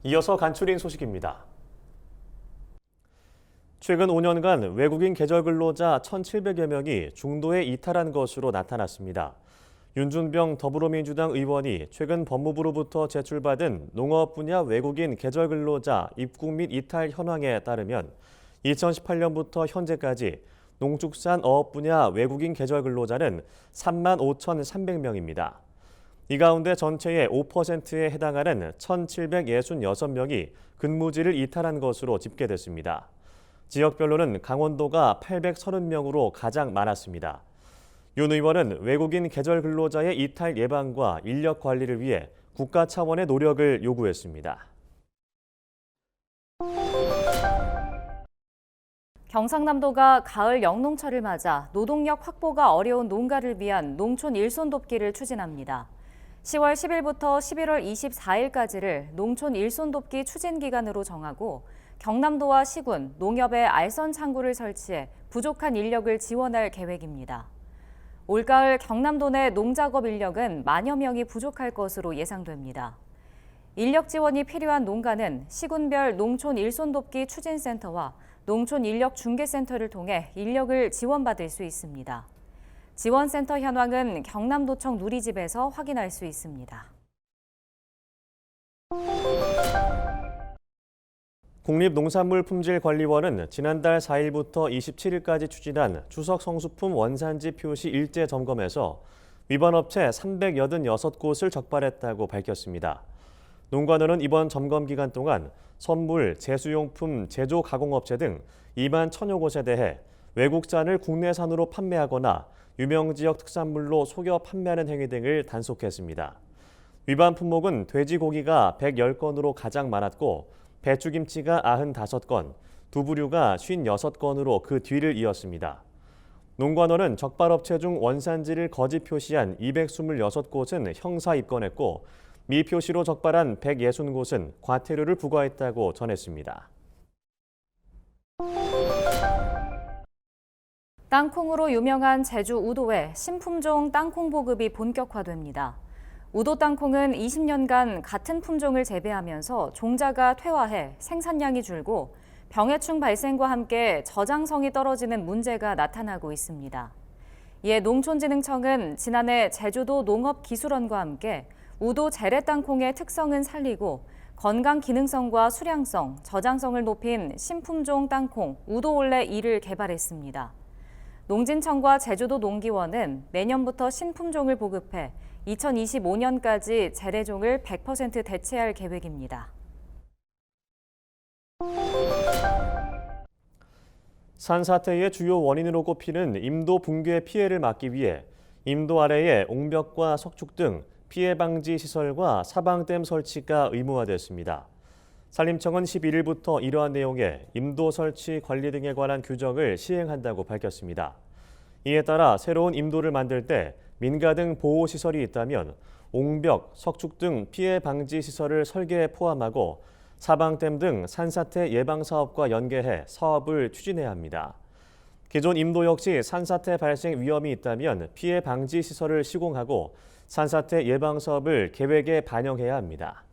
이어서 간추린 소식입니다. 최근 5년간 외국인 계절 근로자 1,700여 명이 중도에 이탈한 것으로 나타났습니다. 윤준병 더불어민주당 의원이 최근 법무부로부터 제출받은 농업 분야 외국인 계절 근로자 입국 및 이탈 현황에 따르면 2018년부터 현재까지 농축산어업 분야 외국인 계절 근로자는 35,300명입니다. 이 가운데 전체의 5%에 해당하는 1,766명이 근무지를 이탈한 것으로 집계됐습니다. 지역별로는 강원도가 830명으로 가장 많았습니다. 윤 의원은 외국인 계절 근로자의 이탈 예방과 인력 관리를 위해 국가 차원의 노력을 요구했습니다. 경상남도가 가을 영농철을 맞아 노동력 확보가 어려운 농가를 위한 농촌 일손 돕기를 추진합니다. 10월 10일부터 11월 24일까지를 농촌 일손 돕기 추진 기간으로 정하고 경남도와 시군, 농협에 알선 창구를 설치해 부족한 인력을 지원할 계획입니다. 올가을 경남도 내 농작업 인력은 만여 명이 부족할 것으로 예상됩니다. 인력 지원이 필요한 농가는 시군별 농촌 일손 돕기 추진센터와 농촌 인력 중개센터를 통해 인력을 지원받을 수 있습니다. 지원센터 현황은 경남도청 누리집에서 확인할 수 있습니다. 국립농산물품질관리원은 지난달 4일부터 27일까지 추진한 추석 성수품 원산지 표시 일제 점검에서 위반 업체 386곳을 적발했다고 밝혔습니다. 농관원은 이번 점검 기간 동안 선물, 제수용품, 제조 가공업체 등 2만 1,000여 곳에 대해 외국산을 국내산으로 판매하거나 유명 지역 특산물로 속여 판매하는 행위 등을 단속했습니다. 위반 품목은 돼지고기가 110건으로 가장 많았고 배추김치가 95건, 두부류가 56건으로 그 뒤를 이었습니다. 농관원은 적발업체 중 원산지를 거짓 표시한 226곳은 형사 입건했고 미표시로 적발한 160곳은 과태료를 부과했다고 전했습니다. 땅콩으로 유명한 제주 우도에 신품종 땅콩 보급이 본격화됩니다. 우도 땅콩은 20년간 같은 품종을 재배하면서 종자가 퇴화해 생산량이 줄고 병해충 발생과 함께 저장성이 떨어지는 문제가 나타나고 있습니다. 이에 농촌진흥청은 지난해 제주도 농업기술원과 함께 우도 재래 땅콩의 특성은 살리고 건강 기능성과 수량성, 저장성을 높인 신품종 땅콩 우도올레 2를 개발했습니다. 농진청과 제주도 농기원은 내년부터 신품종을 보급해 2025년까지 재래종을 100% 대체할 계획입니다. 산사태의 주요 원인으로 꼽히는 임도 붕괴 피해를 막기 위해 임도 아래의 옹벽과 석축 등 피해 방지 시설과 사방댐 설치가 의무화됐습니다. 산림청은 11일부터 이러한 내용의 임도 설치 관리 등에 관한 규정을 시행한다고 밝혔습니다. 이에 따라 새로운 임도를 만들 때 민가 등 보호시설이 있다면 옹벽, 석축 등 피해 방지 시설을 설계에 포함하고 사방댐 등 산사태 예방 사업과 연계해 사업을 추진해야 합니다. 기존 임도 역시 산사태 발생 위험이 있다면 피해 방지 시설을 시공하고 산사태 예방 사업을 계획에 반영해야 합니다.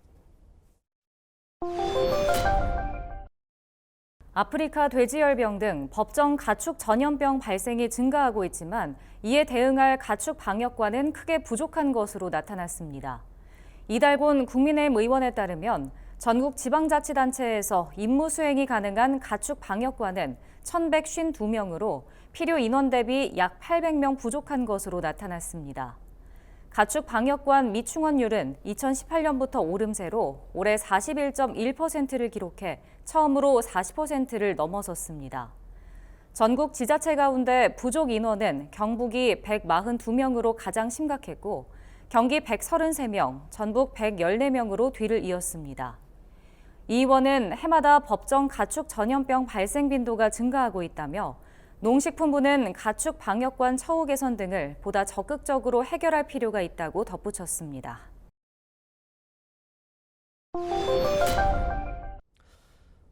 아프리카 돼지열병 등 법정 가축 전염병 발생이 증가하고 있지만 이에 대응할 가축 방역관은 크게 부족한 것으로 나타났습니다. 이달곤 국민의힘 의원에 따르면 전국 지방자치단체에서 임무 수행이 가능한 가축 방역관은 1,152명으로 필요 인원 대비 약 800명 부족한 것으로 나타났습니다. 가축 방역관 미충원율은 2018년부터 오름세로 올해 41.1%를 기록해 처음으로 40%를 넘어섰습니다. 전국 지자체 가운데 부족 인원은 경북이 142명으로 가장 심각했고 경기 133명, 전북 114명으로 뒤를 이었습니다. 이 의원은 해마다 법정 가축 전염병 발생 빈도가 증가하고 있다며 농식품부는 가축 방역관 처우 개선 등을 보다 적극적으로 해결할 필요가 있다고 덧붙였습니다.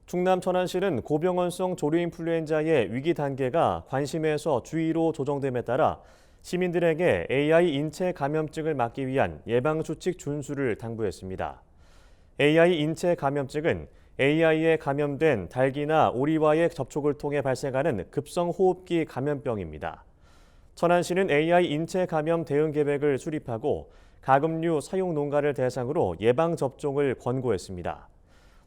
충남 천안시는 고병원성 조류인플루엔자의 위기 단계가 관심에서 주의로 조정됨에 따라 시민들에게 AI 인체 감염증을 막기 위한 예방수칙 준수를 당부했습니다. AI 인체 감염증은 AI에 감염된 닭이나 오리와의 접촉을 통해 발생하는 급성호흡기 감염병입니다. 천안시는 AI 인체 감염 대응 계획을 수립하고 가금류 사용 농가를 대상으로 예방 접종을 권고했습니다.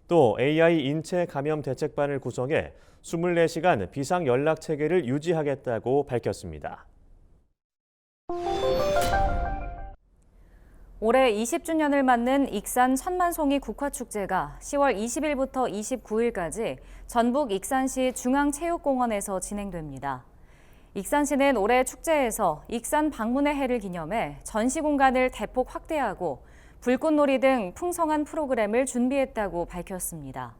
또 AI 인체 감염 대책반을 구성해 24시간 비상 연락 체계를 유지하겠다고 밝혔습니다. 올해 20주년을 맞는 익산 천만송이 국화축제가 10월 20일부터 29일까지 전북 익산시 중앙체육공원에서 진행됩니다. 익산시는 올해 축제에서 익산 방문의 해를 기념해 전시 공간을 대폭 확대하고 불꽃놀이 등 풍성한 프로그램을 준비했다고 밝혔습니다.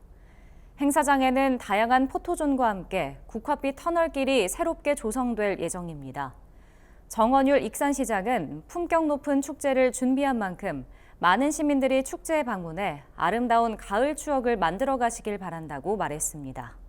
행사장에는 다양한 포토존과 함께 국화빛 터널길이 새롭게 조성될 예정입니다. 정원율 익산시장은 품격 높은 축제를 준비한 만큼 많은 시민들이 축제에 방문해 아름다운 가을 추억을 만들어 가시길 바란다고 말했습니다.